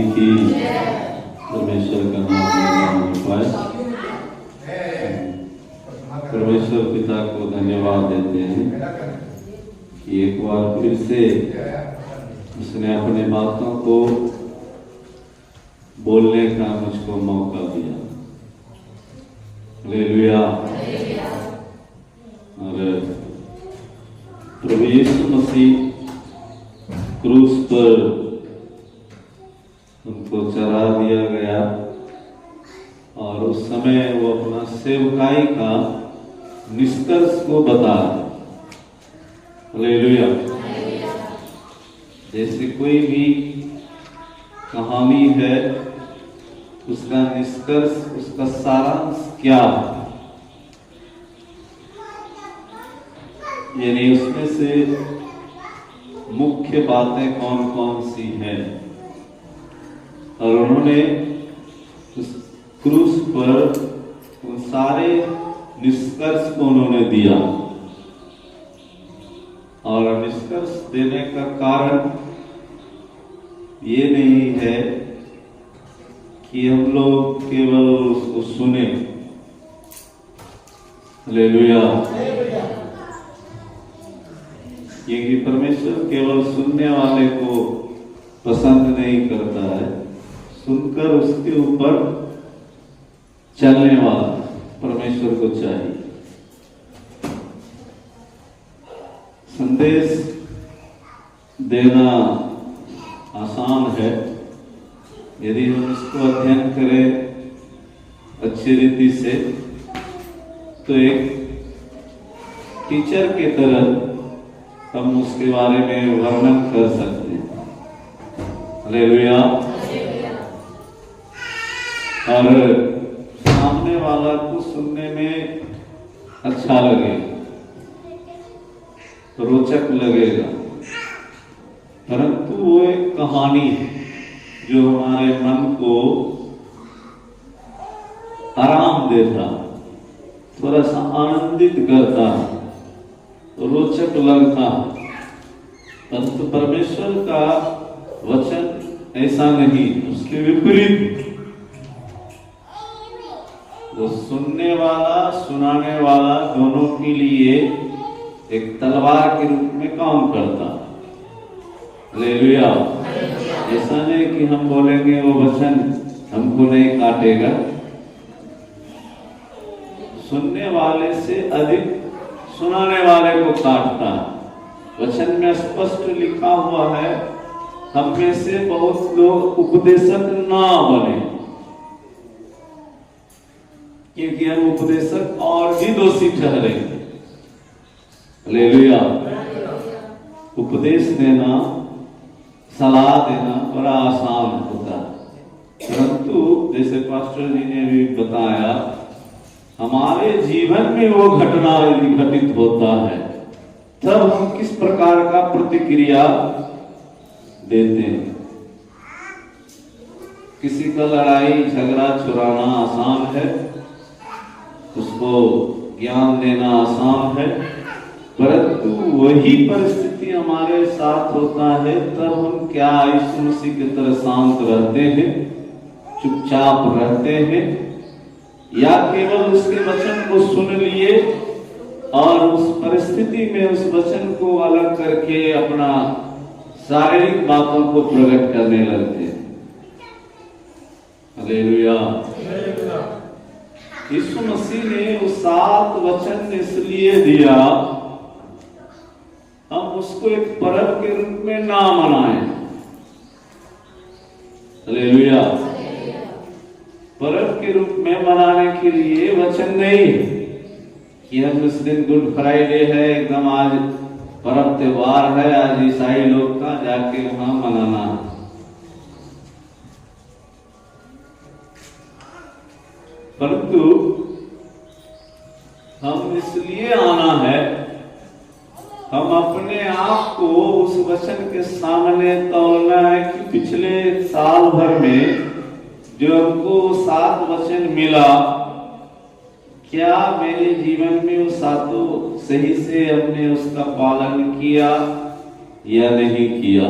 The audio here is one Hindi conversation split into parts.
की परमेश्वर का नाम पाए। परमेश्वर पिता को धन्यवाद देते हैं कि एक बार फिर से उसने अपने बातों को बोलने का मुझको मौका दिया। हालेलुया। और प्रभु यीशु मसीह क्रूस पर उनको चढ़ा दिया गया और उस समय वो अपना सेवकाई का निष्कर्ष को बता रहे। हालेलुया। जैसे कोई भी कहानी है, उसका निष्कर्ष, उसका सारांश क्या है, यानी उसमें से मुख्य बातें कौन कौन सी हैं, और उन्होंने उस क्रूस पर उन सारे निष्कर्ष को उन्होंने दिया। और निष्कर्ष देने का कारण ये नहीं है कि हम लोग केवल उसको सुने। हालेलुया। क्योंकि परमेश्वर केवल सुनने वाले को पसंद नहीं करता है, सुनकर उसके ऊपर चलने वाला परमेश्वर को चाहिए। संदेश देना आसान है यदि हम इसको अध्ययन करें अच्छी रीति से, तो एक टीचर की तरह हम उसके बारे में वर्णन कर सकते हैं। हालेलुया। और सामने वाला को सुनने में अच्छा लगेगा, रोचक लगेगा, परंतु वो एक कहानी है जो हमारे मन को आराम देता, थोड़ा सा आनंदित करता, रोचक लगता। परंतु परमेश्वर का वचन ऐसा नहीं, उसके विपरीत। वो सुनने वाला, सुनाने वाला दोनों के लिए एक तलवार के रूप में काम करता। हालेलुया। ऐसा नहीं कि हम बोलेंगे वो वचन हमको नहीं काटेगा। सुनने वाले से अधिक सुनाने वाले को काटता है। वचन में स्पष्ट लिखा हुआ है, हम में से बहुत लोग उपदेशक ना बने, क्योंकि हम उपदेशक और भी दोषी ठहरेंगे। हालेलुया। उपदेश देना, सलाह देना बड़ा आसान होता है, परंतु जैसे पास्टर जी ने भी बताया, हमारे जीवन में वो घटना यदि घटित होता है, तब हम किस प्रकार का प्रतिक्रिया देते हैं। किसी का लड़ाई झगड़ा छुड़ाना आसान है, उसको ज्ञान देना आसान है, परंतु वही परिस्थिति हमारे साथ होता है, तब हम क्या यीशु मसीह की तरह शांत रहते हैं, चुपचाप रहते हैं, या केवल उसके वचन को सुन लिए और उस परिस्थिति में उस वचन को अलग करके अपना शारीरिक बातों को प्रकट करने लगते हैं। हालेलुया। यीशु मसीह ने वो 7 वचन इसलिए दिया, हम उसको एक पर्व के रूप में ना मनाएं। हालेलुया। पर्व के रूप में मनाने के लिए वचन नहीं है कि हम इस दिन गुड फ्राइडे है, एकदम आज पर्व त्योहार है, आज ईसाई लोग का जाके वहां मनाना है। परंतु हम इसलिए आना है, हम अपने आप को उस वचन के सामने तौलना है कि पिछले साल भर में जो हमको 7 वचन मिला, क्या मेरे जीवन में वो 7 सही से हमने उसका पालन किया या नहीं किया।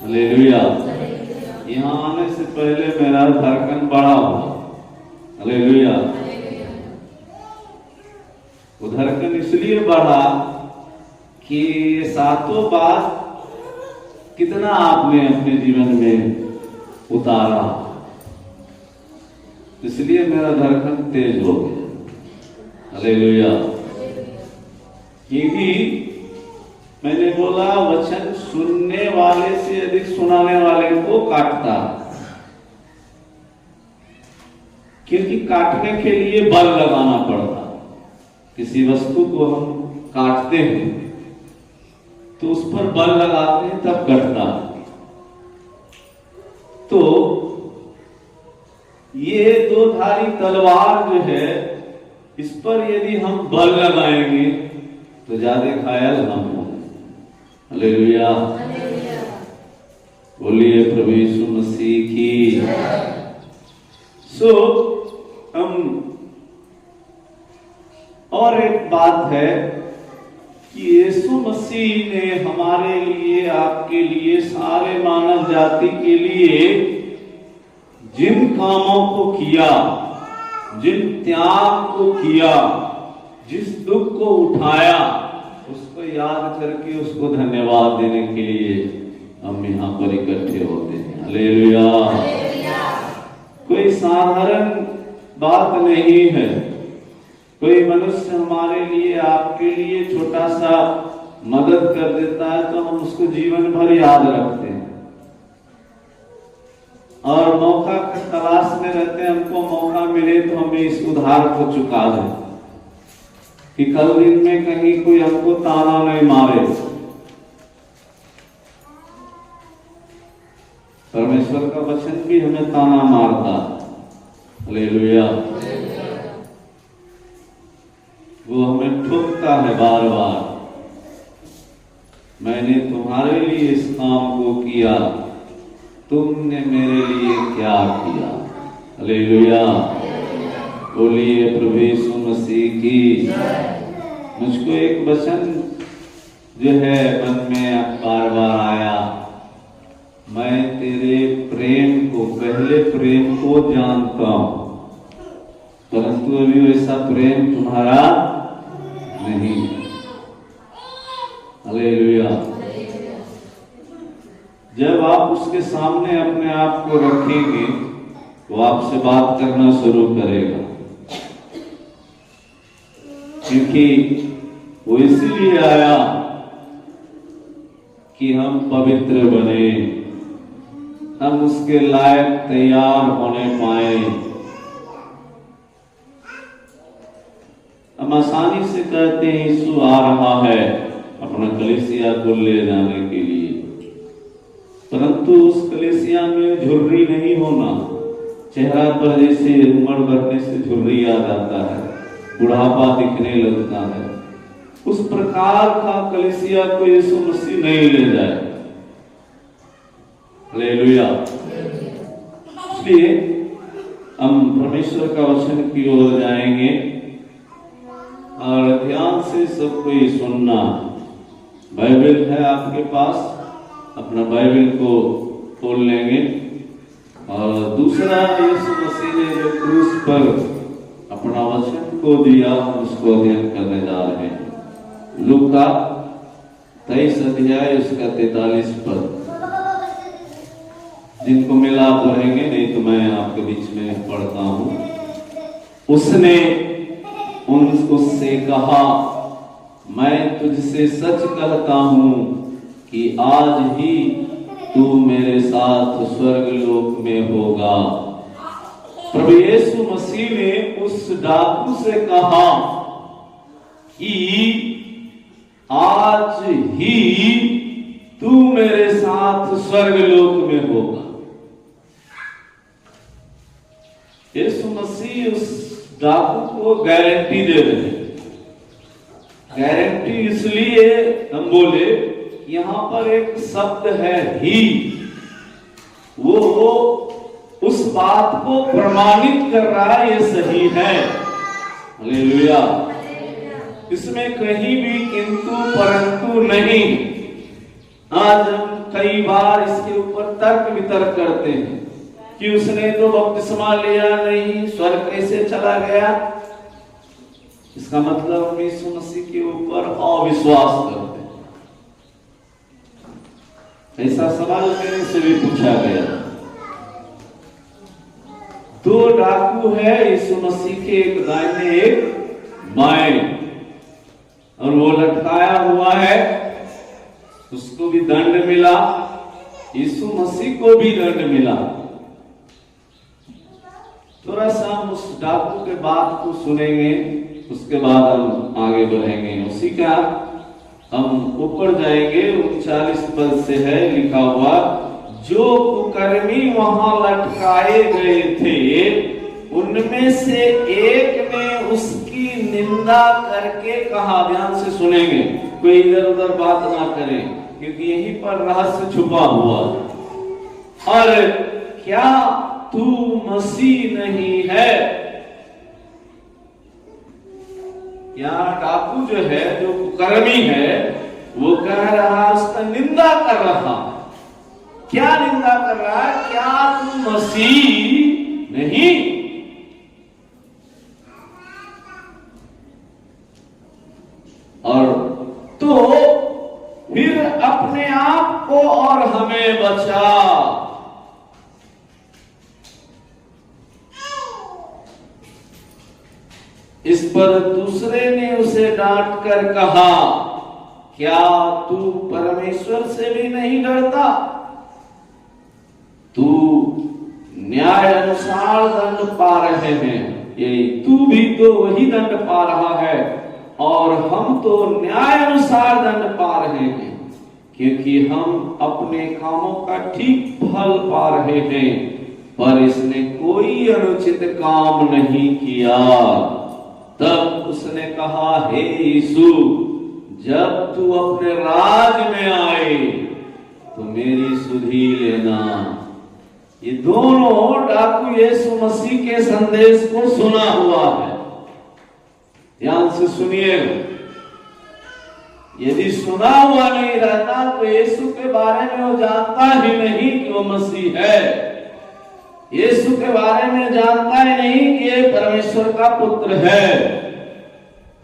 हालेलुया। यहाँ आने से पहले मेरा धड़कन बढ़ा हुआ। हालेलुया। वो धड़कन इसलिए बढ़ा कि ये सातों बात कितना आपने अपने जीवन में उतारा, इसलिए मेरा धड़कन तेज हो गया। हालेलुया। क्योंकि मैंने बोला वचन सुनने वाले से अधिक सुनाने वाले को काटता, क्योंकि काटने के लिए बल लगाना पड़ता। किसी वस्तु को हम काटते हैं तो उस पर बल लगाते हैं तब कटता। तो ये दो धारी तलवार जो है, इस पर यदि हम बल लगाएंगे तो ज्यादा घायल हम होंगे। हालेलुया। बोलिए प्रभु यीशु मसीह की। हम और एक बात है कि यीशु मसीह ने हमारे लिए, आपके लिए, सारे मानव जाति के लिए जिन कामों को किया, जिन त्याग को किया, जिस दुख को उठाया, उसको याद करके उसको धन्यवाद देने के लिए हम यहाँ पर इकट्ठे होते हैं। हालेलुया। कोई साधारण बात नहीं है। कोई मनुष्य हमारे लिए, आपके लिए छोटा सा मदद कर देता है तो हम उसको जीवन भर याद रखते हैं और मौका की तलाश में रहते हैं। हमको मौका मिले तो हमें इस उधार को चुका दें कि कल दिन में कहीं कोई हमको ताना नहीं मारे। परमेश्वर का वचन भी हमें ताना मारता। हालेलुया। वो हमें ठोकता है बार बार, मैंने तुम्हारे लिए इस काम को किया, तुमने मेरे लिए क्या किया। हालेलुया। बोलिए प्रभु यीशु मसीह की। मुझको एक वचन जो है मन में बार बार आया, मैं तेरे प्रेम को, पहले प्रेम को जानता हूं, परंतु अभी वैसा प्रेम तुम्हारा नहीं। हालेलुया। जब आप उसके सामने अपने आप को रखेंगे वो आपसे बात करना शुरू करेगा, क्योंकि वो इसलिए आया कि हम पवित्र बने, हम उसके लायक तैयार होने पाए। हम आसानी से कहते हैं यीशु आ रहा है अपना कलीसिया को ले जाने के लिए, परंतु उस कलीसिया में झुर्री नहीं होना। चेहरा पर जैसे उम्र बढ़ने से झुर्री आ जाता है, बुढ़ापा दिखने लगता है, उस प्रकार का कलीसिया को यीशु मसीह नहीं ले जाए। हालेलुया। इसलिए हम परमेश्वर का वचन की ओर जाएंगे और ध्यान से सब कोई सुनना। बाइबल है आपके पास, अपना बाइबल को खोल लेंगे और दूसरा यीशु मसीह ने जो क्रूस पर अपना वचन को दिया उसको अध्ययन करने जा रहे हैं। लूका 23 अध्याय उसका 43 पद। जिनको मिला पढ़ेंगे, नहीं तो मैं आपके बीच में पढ़ता हूं। उसने उससे कहा, मैं तुझसे सच कहता हूं कि आज ही तू मेरे साथ स्वर्गलोक में होगा। प्रभु यीशु मसीह ने उस डाकू से कहा कि आज ही तू मेरे साथ स्वर्गलोक में होगा। यीशु मसीह उस डाकू को गारंटी दे रहे हैं। गारंटी इसलिए हम बोले, यहां पर एक शब्द है ही, वो उस बात को प्रमाणित कर रहा है, ये सही है। हालेलुया। इसमें कहीं भी किंतु परंतु नहीं। आज हम कई बार इसके ऊपर तर्क वितर्क करते हैं कि उसने तो बपतिस्मा लिया नहीं, स्वर्ग कैसे चला गया। इसका मतलब हम यीशु मसीह के ऊपर अविश्वास करते हैं। ऐसा सवाल मेरे से भी पूछा गया। दो डाकू है यीशु मसीह के, एक दाहिने एक बाएं, और वो लटकाया हुआ है, उसको भी दंड मिला, यीशु मसीह को भी दंड मिला। थोड़ा सा हम उस डाकू के बात को सुनेंगे, उसके बाद हम आगे बढ़ेंगे। उसी का हम ऊपर जाएंगे। 39 पद से है लिखा हुआ, जो कुकर्मी वहां लटकाए गए थे उनमें से एक ने उसकी निंदा करके कहा। ध्यान से सुनेंगे, कोई इधर उधर बात ना करे, क्योंकि यहीं पर रहस्य छुपा हुआ। और क्या तू मसीह नहीं है? यहाँ डाकू जो है, जो कुकर्मी है, वो कह रहा, उसका निंदा कर रहा। क्या निंदा कर रहा है? क्या तू मसीह नहीं? और तो फिर अपने आप को और हमें बचा। इस पर दूसरे ने उसे डांट कर कहा, क्या तू परमेश्वर से भी नहीं डरता? तू न्याय अनुसार दंड पा रहे हैं, यही तू भी तो वही दंड पा रहा है, और हम तो न्याय अनुसार दंड पा रहे हैं, क्योंकि हम अपने कामों का ठीक फल पा रहे हैं, पर इसने कोई अनुचित काम नहीं किया। तब उसने कहा, हे यीशु, जब तू अपने राज में आए तो मेरी सुधि लेना। ये दोनों डाकू यीशु मसीह के संदेश को सुना हुआ है। ध्यान से सुनिए। यदि सुना हुआ नहीं रहता तो यीशु के बारे में वो जानता ही नहीं कि वो मसीह है। यीशु के बारे में जानता ही नहीं कि ये परमेश्वर का पुत्र है।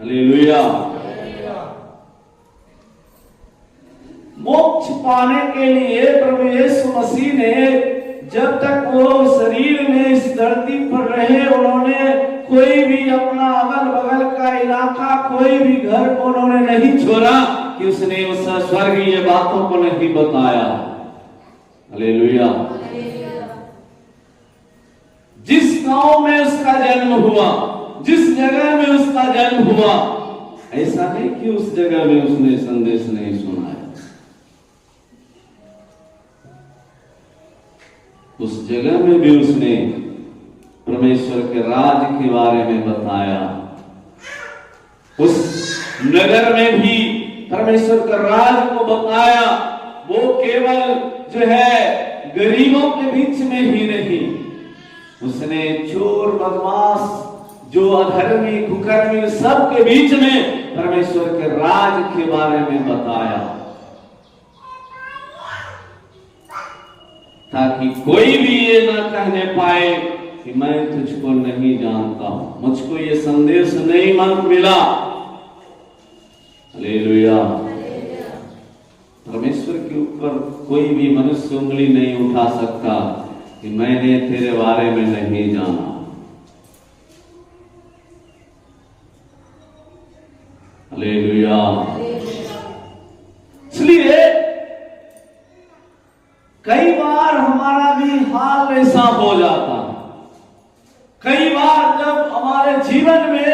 हालेलुया। मोक्ष पाने के लिए प्रभु यीशु मसीह ने, जब तक वो शरीर में इस धरती पर रहे, उन्होंने कोई भी अपना अगल बगल का इलाका, कोई भी घर को उन्होंने नहीं छोड़ा कि उसने उस स्वर्गीय बातों को नहीं बताया। हालेलुया। जिस गांव में उसका जन्म हुआ, जिस जगह में उसका जन्म हुआ, ऐसा नहीं कि उस जगह में उसने संदेश नहीं सुनाया। उस जगह में भी उसने परमेश्वर के राज के बारे में बताया। उस नगर में भी परमेश्वर के राज को बताया। वो केवल जो है गरीबों के बीच में ही नहीं, उसने चोर बदमाश, जो अधर्मी कुकर्मी, सबके बीच में परमेश्वर के राज के बारे में बताया, ताकि कोई भी ये ना कहने पाए कि मैं तुझको नहीं जानता हूं, मुझको ये संदेश नहीं मिला। हालेलुया। परमेश्वर के ऊपर कोई भी मनुष्य उंगली नहीं उठा सकता कि मैंने तेरे बारे में नहीं जाना। हालेलुया। इसलिए कई बार हमारा भी हाल ऐसा हो जाता है। कई बार जब हमारे जीवन में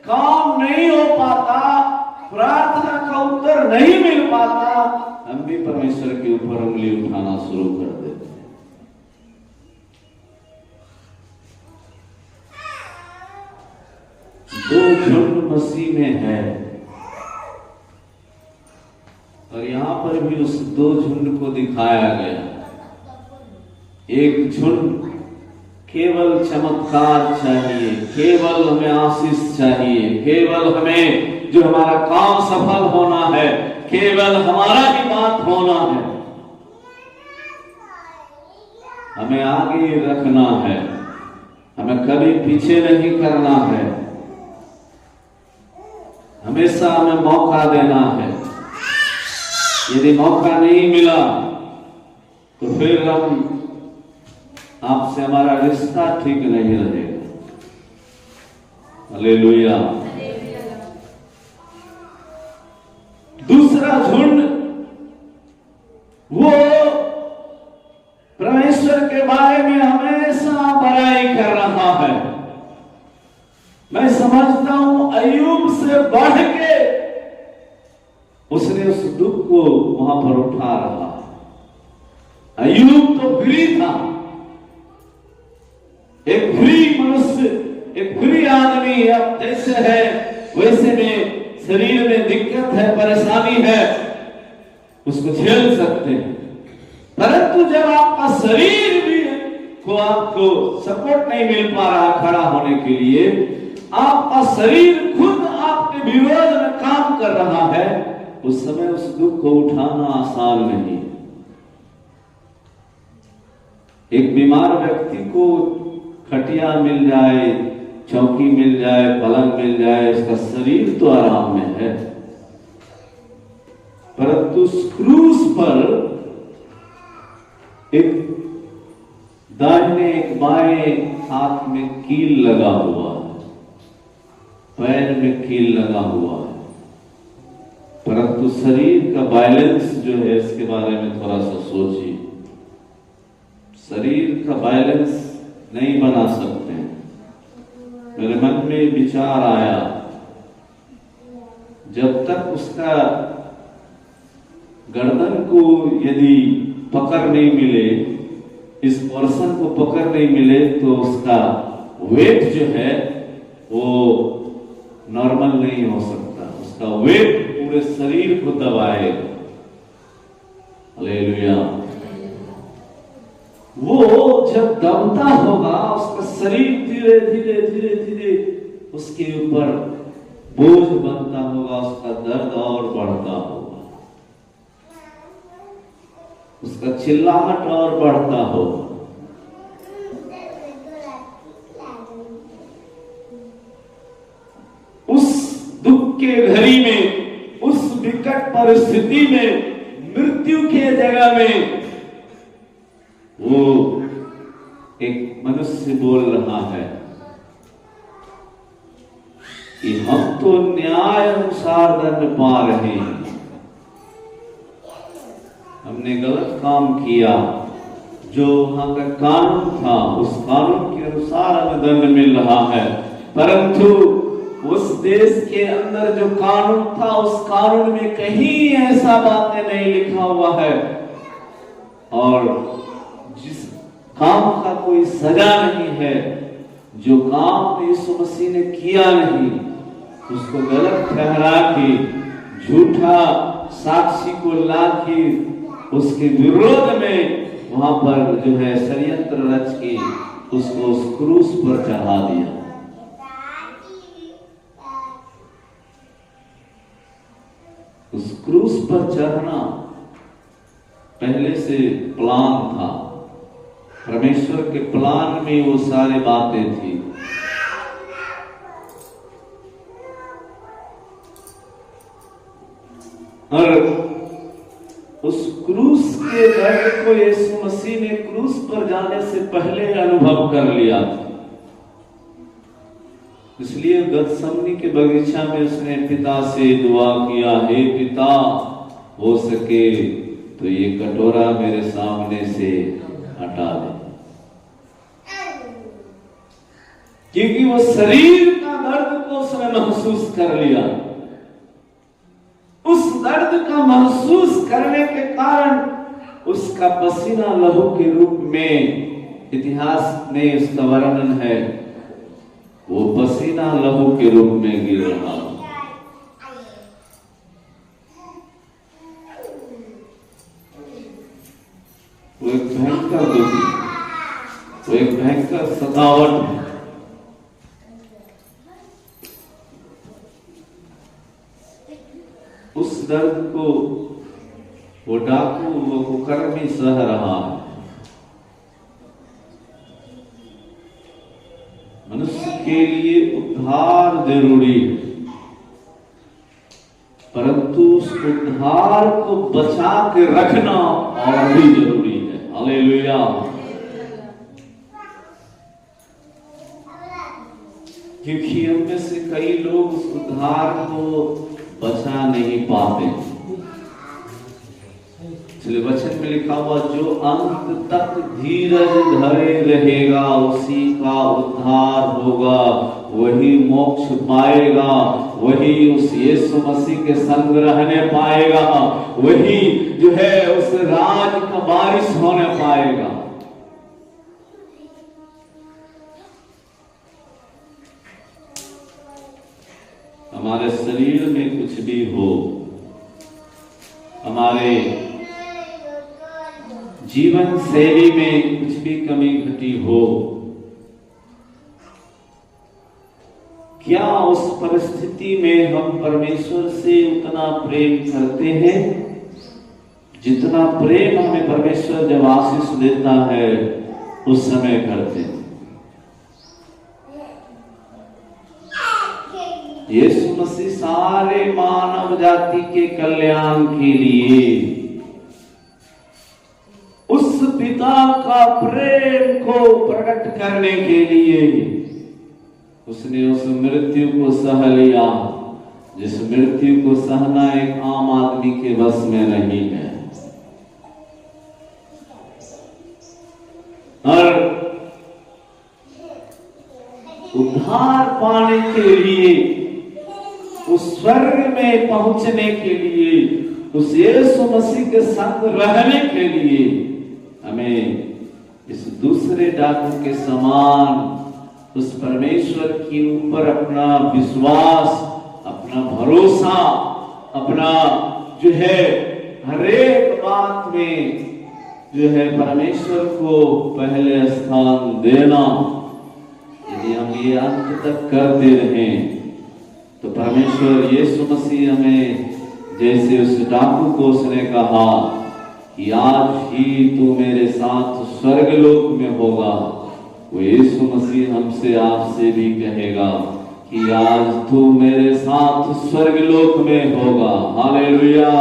काम नहीं हो पाता, प्रार्थना का उत्तर नहीं मिल पाता, हम भी परमेश्वर के ऊपर उंगली उठाना शुरू कर देते हैं। दो झुंड मसीह में है, और यहां पर भी उस दो झुंड को दिखाया गया। एक झुंड केवल चमत्कार चाहिए, केवल हमें आशीष चाहिए, केवल हमें जो हमारा काम सफल होना है, केवल हमारा ही बात होना है, हमें आगे रखना है, हमें कभी पीछे नहीं करना है, हमेशा हमें मौका देना है। यदि मौका नहीं मिला तो फिर हम आपसे हमारा रिश्ता ठीक नहीं रहेगा। हालेलुया। दूसरा झुंड वो परमेश्वर के बारे में हमेशा बुराई कर रहा है। मैं समझता हूं अय्यूब से बढ़ के उसने उस दुख को वहां पर उठा रहा है। अय्यूब तो फ्री था, एक फ्री मनुष्य, एक फ्री आदमी। अब जैसे है वैसे में शरीर में दिक्कत है, परेशानी है, उसको झेल सकते हैं। परंतु जब आपका शरीर भी को आपको सपोर्ट नहीं मिल पा रहा खड़ा होने के लिए, आपका शरीर खुद आपके विरोध में काम कर रहा है, उस समय उस दुख को उठाना आसान नहीं। एक बीमार व्यक्ति को खटिया मिल जाए, चौकी मिल जाए, पलंग मिल जाए, उसका शरीर तो आराम में है, परंतु उस क्रूस पर एक दाहिने एक बाएं हाथ में कील लगा हुआ है, पैर में कील लगा हुआ है, परंतु शरीर का बैलेंस जो है इसके बारे में थोड़ा सा सोचिए। शरीर का बैलेंस नहीं बना सकते। मेरे मन में विचार आया, जब तक उसका गर्दन को यदि पकड़ नहीं मिले, इस पोर्शन को पकड़ नहीं मिले, तो उसका वेट जो है वो नॉर्मल नहीं हो सकता। उसका वेट पूरे शरीर को दबाएगा। हालेलुया। वो जब दबता होगा, उसका शरीर धीरे धीरे धीरे धीरे उसके ऊपर बोझ बनता होगा, उसका दर्द और बढ़ता होगा, उसका चिल्लाहट और बढ़ता होगा। उस दुख के घड़ी में, उस विकट परिस्थिति में, मृत्यु के जगह में वो एक मनुष्य बोल रहा है कि हम तो न्याय अनुसार दंड पा रहे हैं, हमने गलत काम किया, जो वहां का कानून था उस कानून के अनुसार हमें दंड मिल रहा है, परंतु उस देश के अंदर जो कानून था उस कानून में कहीं ऐसा बातें नहीं लिखा हुआ है, और जिस काम का कोई सजा नहीं है, जो काम यीशु मसीह ने किया नहीं, उसको गलत ठहरा के, झूठा साक्षी को ला के उसके विरोध में वहां पर जो है षड्यंत्र रच के उसको उस क्रूस पर चढ़ा दिया। उस क्रूस पर चढ़ना पहले से प्लान था, परमेश्वर के प्लान में वो सारी बातें थी। और उस क्रूस के दर्द को यीशु मसीह ने क्रूस पर जाने से पहले अनुभव कर लिया था। इसलिए गतसमनी के बगीचा में उसने पिता से दुआ किया, हे पिता, हो सके तो ये कटोरा मेरे सामने से हटा दे, क्योंकि वो शरीर का दर्द को उसने महसूस कर लिया। उस दर्द का महसूस करने के कारण उसका पसीना लहू के रूप में, इतिहास में उसका वर्णन है, वो पसीना लहू के रूप में गिर रहा। वो एक भयंकर दुखी, वो एक भयंकर सतावट है। उस दर्द को वो डाकू, वो कुकर्मी सह रहा है। के लिए उद्धार जरूरी है, परंतु उस उद्धार को बचा के रखना और भी जरूरी है। हालेलुया। क्योंकि हम में से कई लोग उस उद्धार को बचा नहीं पाते। इसलिए वचन में लिखा हुआ, जो अंत तक धीरज धरे रहेगा उसी का उद्धार होगा, वही मोक्ष पाएगा, वही उस यीशु मसीह के संग रहने पाएगा, वही जो है उस राज का वारिस होने पाएगा। हमारे शरीर में कुछ भी हो, हमारे जीवन शैली में कुछ भी कमी घटी हो, क्या उस परिस्थिति में हम परमेश्वर से उतना प्रेम करते हैं जितना प्रेम हमें परमेश्वर जब आशीष देता है उस समय करते हैं? यीशु मसीह सारे मानव जाति के कल्याण के लिए उस पिता का प्रेम को प्रकट करने के लिए उसने उस मृत्यु को सह लिया, जिस मृत्यु को सहना एक आम आदमी के बस में नहीं है। और उद्धार पाने के लिए, उस स्वर्ग में पहुंचने के लिए, उस यीशु मसीह के संग रहने के लिए हमें इस दूसरे डाकू के समान उस परमेश्वर के ऊपर अपना विश्वास, अपना भरोसा, अपना जो है हर एक बात में जो है परमेश्वर को पहले स्थान देना। यदि हम ये अंत तक करते रहें तो परमेश्वर यीशु मसीह हमें, जैसे उस डाकू को उसने कहा कि आज ही तू मेरे साथ स्वर्गलोक में होगा, वो यीशु मसीह हमसे आपसे भी कहेगा कि आज तू मेरे साथ स्वर्गलोक में होगा। हालेलुया।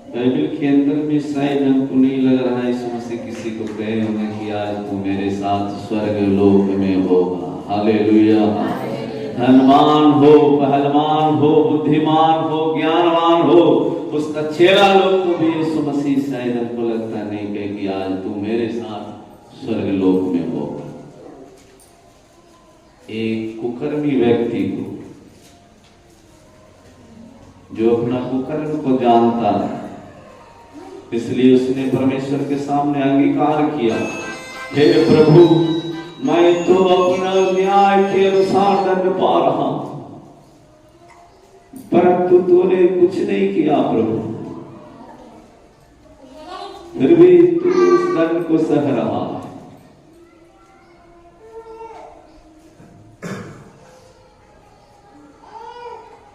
बाइबल के अंदर में शायद हमको नहीं लग रहा है यीशु मसीह किसी को कहे होंगे कि आज तू मेरे साथ स्वर्गलोक में होगा। हालेलुया। धनवान हो, पहलवान हो, बुद्धिमान हो, ज्ञानवान हो, उसका चेला लोग को भी यीशु मसीह शायद हमको लगता नहीं कहे कि आज तू मेरे साथ स्वर्गलोक में होगा। एक कुकर्मी व्यक्ति को, जो अपना कुकर्म को जानता है, इसलिए उसने परमेश्वर के सामने अंगीकार किया, हे प्रभु, मैं तो अपना न्याय के अनुसार दंड पा रहा हूं, परंतु तूने कुछ नहीं किया प्रभु, फिर भी तू उस दंड को सह रहा है।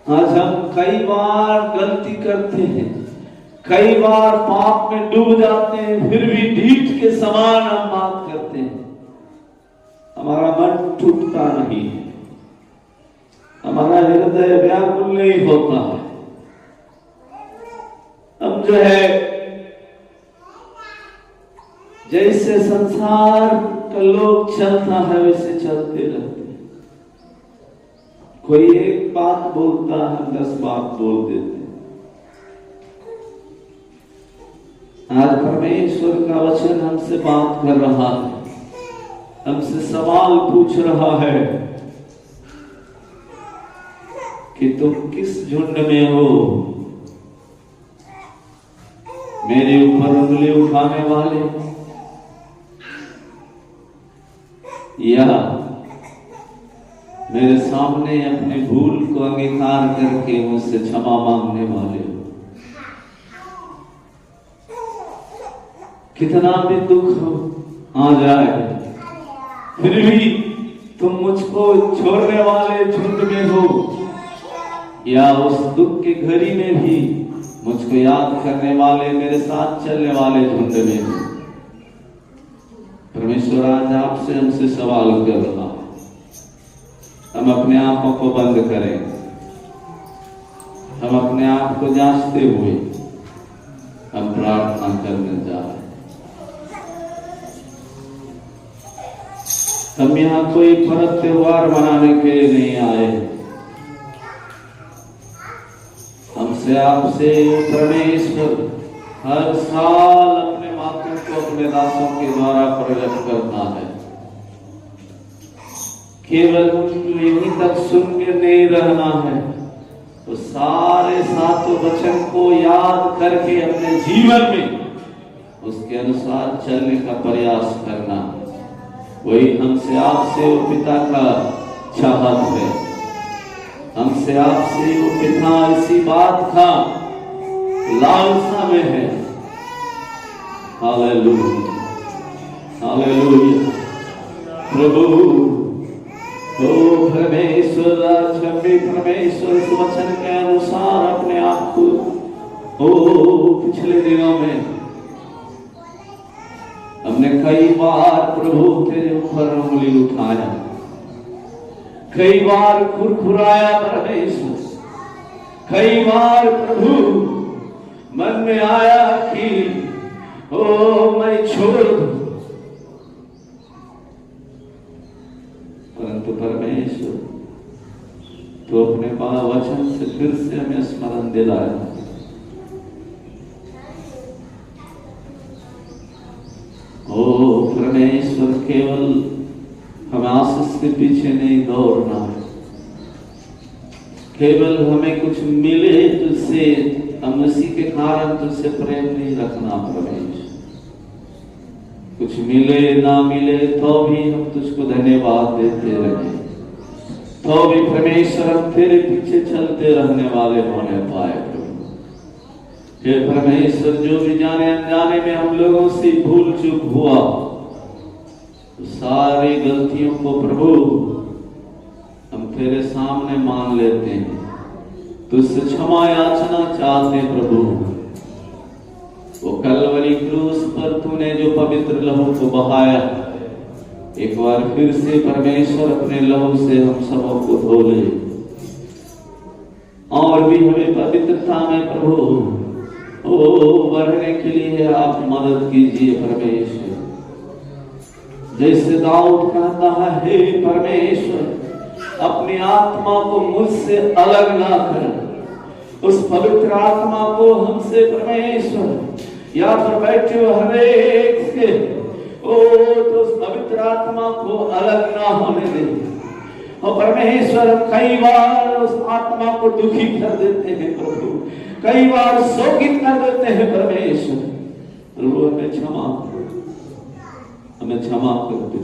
आज हम कई बार गलती करते हैं, कई बार पाप में डूब जाते हैं, फिर भी ढीठ के समान हम बात करते हैं। हमारा मन टूटता नहीं है, हमारा हृदय व्याकुल नहीं होता है। हम जो है जैसे संसार का लोग चलता है वैसे चलते रहते हैं। कोई एक बात बोलता है, 10 बात बोल देते हैं। आज परमेश्वर का वचन हमसे बात कर रहा है, हमसे सवाल पूछ रहा है कि तुम किस झुंड में हो, मेरे ऊपर उंगली उठाने वाले या मेरे सामने अपने भूल को अंगीकार करके मुझसे क्षमा मांगने वाले हो। कितना भी दुख आ जाए फिर भी तुम मुझको छोड़ने वाले झुंड में हो, या उस दुख की घड़ी में भी मुझको याद करने वाले, मेरे साथ चलने वाले झुंड में हैं। परमेश्वर आज आपसे हमसे सवाल कर रहा, हम अपने आंखों को बंद करें, हम अपने आप को जांचते हुए हम प्रार्थना करने जा रहे हैं। हम यहाँ कोई पर्व त्योहार मनाने के लिए नहीं आए, हमसे आपसे परमेश्वर हर साल अपने वाक्यों को अपने दासों के द्वारा प्रकट करता है। केवल यहीं तक सुन के नहीं रहना है, तो सारे सातों वचन को याद करके अपने जीवन में उसके अनुसार चलने का प्रयास करना, वही हमसे आपसे वो पिता का चाहत है। हमसे आपसे वो पिता इसी बात का लालसा में है। Hallelujah, hallelujah. प्रभु ओ परमेश्वर, आज हम भी परमेश्वर इस वचन के अनुसार अपने आप को पिछले दिनों में हमने कई बार प्रभु तेरे ऊपर उंगली उठाया, कई बार खुरखुराया परमेश्वर, कई बार प्रभु मन में आया कि मैं छोड़ दूं, परंतु परमेश्वर तो अपने वचन से फिर से हमें स्मरण दिलाया। ओ परमेश्वर, केवल हमें आशीष के पीछे नहीं दौड़ना है, केवल हमें कुछ मिले तुझसे, हम उसी के कारण तुझसे प्रेम नहीं रखना परमेश्वर। कुछ मिले ना मिले तो भी हम तुझको धन्यवाद देते रहे, तो भी परमेश्वर हम तेरे पीछे चलते रहने वाले होने पाए। हे परमेश्वर, जो भी जाने अनजाने में हम लोगों से भूल चूक हुआ, तो सारी गलतियों को प्रभु हम तेरे सामने मान लेते हैं, तुझसे क्षमा याचना चाहते हैं प्रभु। वो कलवरी क्रूस पर तूने जो पवित्र लहू को बहाया, एक बार फिर से परमेश्वर अपने लहू से हम सबों को धो ले, और भी हमें पवित्रता में प्रभु बढ़ने के लिए आप मदद कीजिए परमेश्वर। जैसे दाऊद कहता है, हे परमेश्वर, अपनी आत्मा को मुझसे अलग ना कर, उस पवित्र आत्मा को हमसे परमेश्वर या पर बैठे हो हरेक से तो उस पवित्र आत्मा को अलग ना होने दे। और परमेश्वर, हम कई बार उस आत्मा को दुखी कर देते हैं प्रभु, कई बार शोकित कर देते हैं परमेश्वर। प्रभु हमें क्षमा करो, हमें क्षमा कर दे।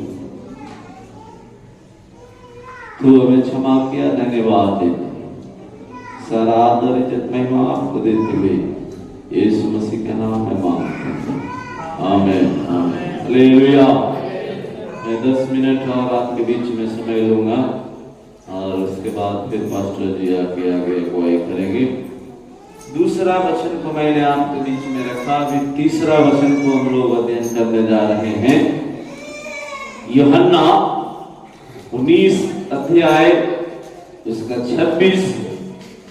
तू हमें क्षमा किया, धन्यवाद दे। सारा आदर इज्जत महिमा आपको देते हुए यीशु मसीह के नाम में मांगते हैं, आमीन, आमीन, हालेलुया। मैं 10 मिनट और आपके बीच में समय लूंगा, और उसके बाद फिर पास्टर जी आगे अगुवाई करेंगे। दूसरा वचन को मैंने आपके बीच में रखा, अभी तीसरा वचन को हम लोग अध्ययन करने जा रहे हैं। यूहन्ना 19 अध्याय उसका 26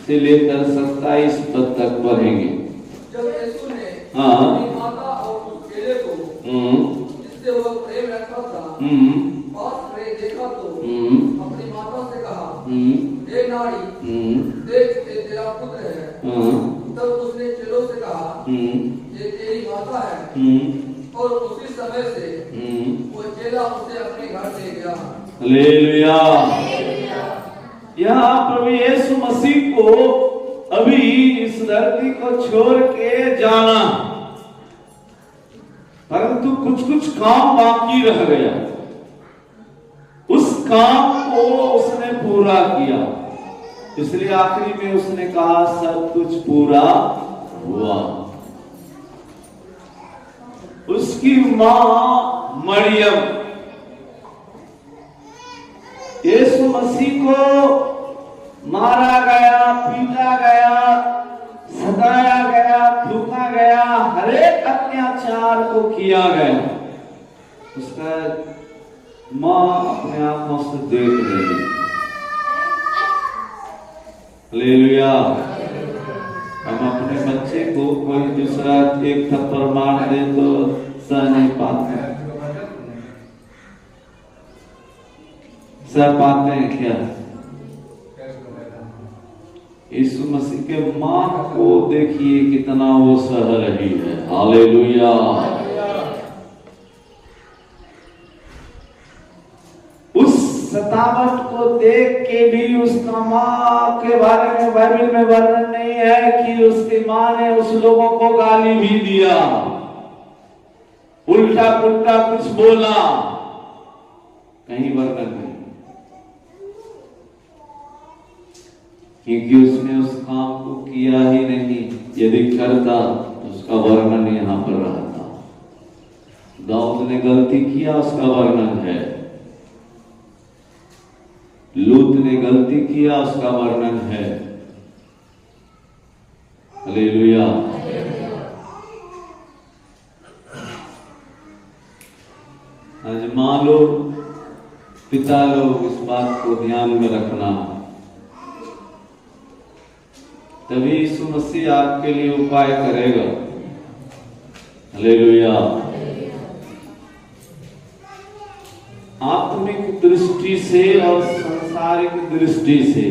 से लेकर 27 पद तक पढ़ेंगे। जब यीशु ने अपनी माता और उस चेले को जिससे वह प्रेम रखता था पास में देखा, तो अपनी माता से कहा, हे नारी, देख ये तेरा पुत्र है। तब उसने चेलों से कहा, ये तेरी माता है। और उसी समय से वो चेला उसे अपने घर ले गया। हालेलुया। यहाँ प्रभु यीशु मसीह को अभी इस धरती को छोड़ के जाना, परंतु कुछ काम बाकी रह गया। उस काम को उसने पूरा किया, इसलिए आखिरी में उसने कहा, सब कुछ पूरा हुआ। उसकी मां मरियम यीशु मसीह को मारा गया, पीटा गया, भटकाया गया, थूका गया, हर एक अत्याचार को किया गया, उसका माँ अपने आंखों से देख रही। हालेलुया। हम अपने बच्चे को कोई दूसरा एक थप्पड़ मार दे तो सह नहीं पाते, सह पाते हैं क्या? यीशु मसीह के मां को देखिए कितना वो सह रही है। हालेलुया। उस सतावट को देख के भी उसका मां के बारे में बाइबल में वर्णन नहीं है कि उसकी मां ने उस लोगों को गाली भी दिया, उल्टा पुल्टा कुछ बोला, कहीं वर्णन नहीं, क्योंकि उसने उस काम को किया ही नहीं। यदि करता तो उसका वर्णन यहां पर रहता। दाऊद ने गलती किया, उसका वर्णन है। लूत ने गलती किया, उसका वर्णन है। हालेलुया। आज मां लोग, पिता लोग इस बात को ध्यान में रखना, तभी यीशु मसीह आपके लिए उपाय करेगा। हालेलुया। आत्मिक दृष्टि से और सांसारिक दृष्टि से